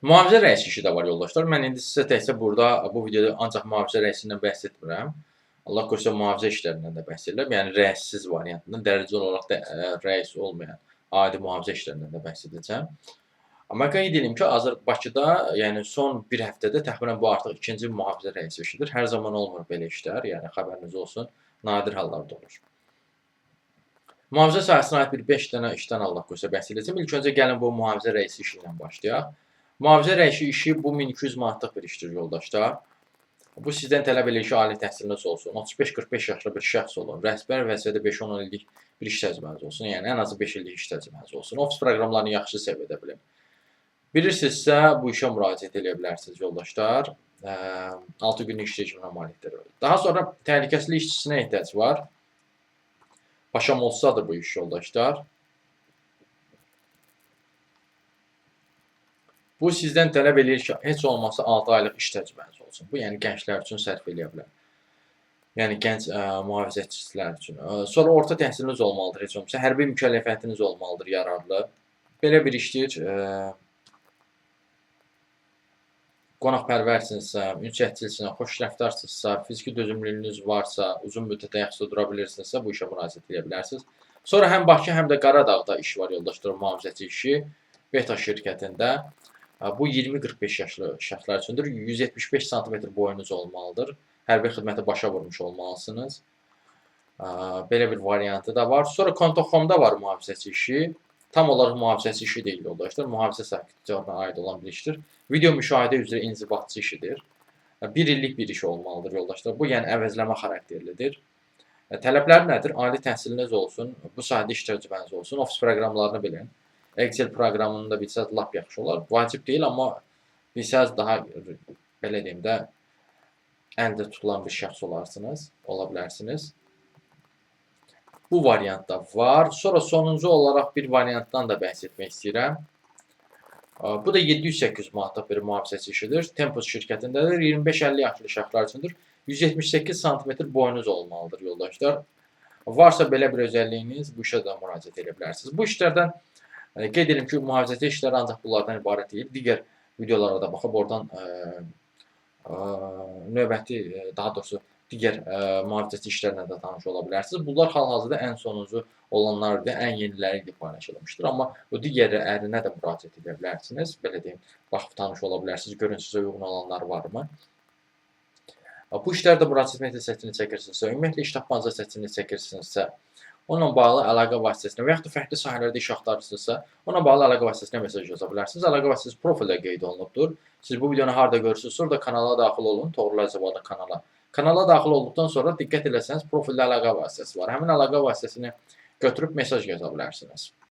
Mühafizə rəisi işi də var yoldaşlar. Mən indi sizə təkcə burada bu videoda ancaq mühafizə rəisindən bəhs etmirəm. Allah korusun mühafizə işlərindən də bəhs edirəm. Yəni rəissiz variantından dərəcə olaraq da rəis olmayan adi mühafizə işlərindən də bəhs edəcəm. Amma qeyd edim ki, Bakıda yəni son bir həftədə təxminən bu artıq ikinci mühafizə rəisi işidir. Hər zaman olmur belə işlər, yəni xəbəriniz olsun. Nadir hallarda olur. Mühafizə sahəsinə aid bir 5 dənə işdən Allah qoysa bəhs edəcəm. İlk öncə gəlin bu mühafizə rəisi işi ilə başlayaq. Mühafizə rəisi işi bu 1200 manatlıq bir işdir yoldaşlar. Bu sizdən tələb edir ki, ali təhsiliniz olsun, 35-45 yaşlı bir şəxs olun, rəhbər vəzifədə 5-10 illik bir iş təcrübəniz olsun, yəni ən azı 5 illik iş təcrübəniz olsun, ofis proqramlarını yaxşı səviyyədə bilin. Bilirsinizsə, bu işə müraciət edə bilərsiniz yoldaşlar. 6 günlük iş rejiminə malikdir. Daha sonra təhlükəsizlik işçisinə ehtiyac var. Başamolsadır bu iş yoldaşlar. Bu sizdən tələb edir ki, heç olmazsa 6 aylıq iş təcrübəniz olsun. Bu, yəni gənclər üçün sərf eləyə bilər. Yəni gənc mühafizəçilər üçün. Sonra orta təhsiliniz olmalıdır heç olmasa. Hərbi mükəlləfiyyətiniz olmalıdır yararlı. Belə bir işdir. Qonaqpərvərsinizsə, ünsiyyətçisinizsə, xoşrəftarsınızsa, fiziki dözümlülüyünüz varsa, uzun müddət ayaqüstə dura bilirsinizsə, bu işə müraciət edə bilərsiniz. Sonra həm Bakı, həm də Qaradağda iş var yoldaşlar, mühafizəçi işi Beta şirkətində. Bu 20-45 yaşlı şəxslər üçündür. 175 sm boyunuz olmalıdır. Hərbi xidmətə başa vurmuş olmalısınız. Belə bir variantı da var. Sonra Kontoxomda var mühafizəçi işi. Tam olaraq mühafizəçi işi deyil yoldaşlar. Mühafizə sektoruna aid olan bir işdir. Video müşahidə üzrə inzibatçı işidir. 1 illik bir iş olmalıdır yoldaşlar. Bu, yəni əvəzləmə xarakterlidir. Tələblər nədir? Ali təhsiliniz olsun, bu sahədə iş təcrübəniz olsun, ofis proqramlarını bilin. Excel proqramını da bilsəz lap yaxşı olar. Vacib deyil, amma bilsəz daha, belə deyim də, əldə tutulan bir şəxs ola bilərsiniz. Bu variant da var. Sonra sonuncu olaraq bir variantdan da bəhs etmək istəyirəm. Bu da 700-800 manatlıq bir mühafizəçi işidir. Tempus şirkətindədir. 25-50 yaşlı şəxslər üçündür. 178 sm boyunuz olmalıdır yoldaşlar. Varsa belə bir özəlliyiniz, bu işə də müraciət edə bilərsiniz. Bu işlərdən qeyd edim ki, mühafizəçi işləri ancaq bunlardan ibarət deyil. Digər videolara da baxıb oradan növbəti, daha doğrusu digər mühafizəçi işlərlə də tanış ola bilərsiniz. Bunlar hal-hazırda ən sonuncu olanlardır, ən yeniləri ilə paylaşılmışdır. Amma bu digərlərinə də müraciət edə bilərsiniz. Belə deyim, baxıb tanış ola bilərsiniz. Görün sizə uyğun olanlar varmı? Bu işlərdə müraciət metod seçimini çəkirsinizsə, ümumiyyətlə iş tapmanıza seçimini çəkirsinizsə, onunla bağlı əlaqə vasitəsinə və yaxud da fərqli sahələrdə iş axtarırsınızsa, onunla bağlı əlaqə vasitəsinə mesaj yaza bilərsiniz. Əlaqə vasitəsi profildə qeyd olunubdur. Siz bu videonu harada görürsünüzsə, orada kanala daxil olun, Toğrul Əcəbada kanala. Kanala daxil olduqdan sonra diqqət eləsəniz, profildə əlaqə vasitəsi var. Həmin əlaqə vasitəsini götürüb mesaj yaza bilərsiniz.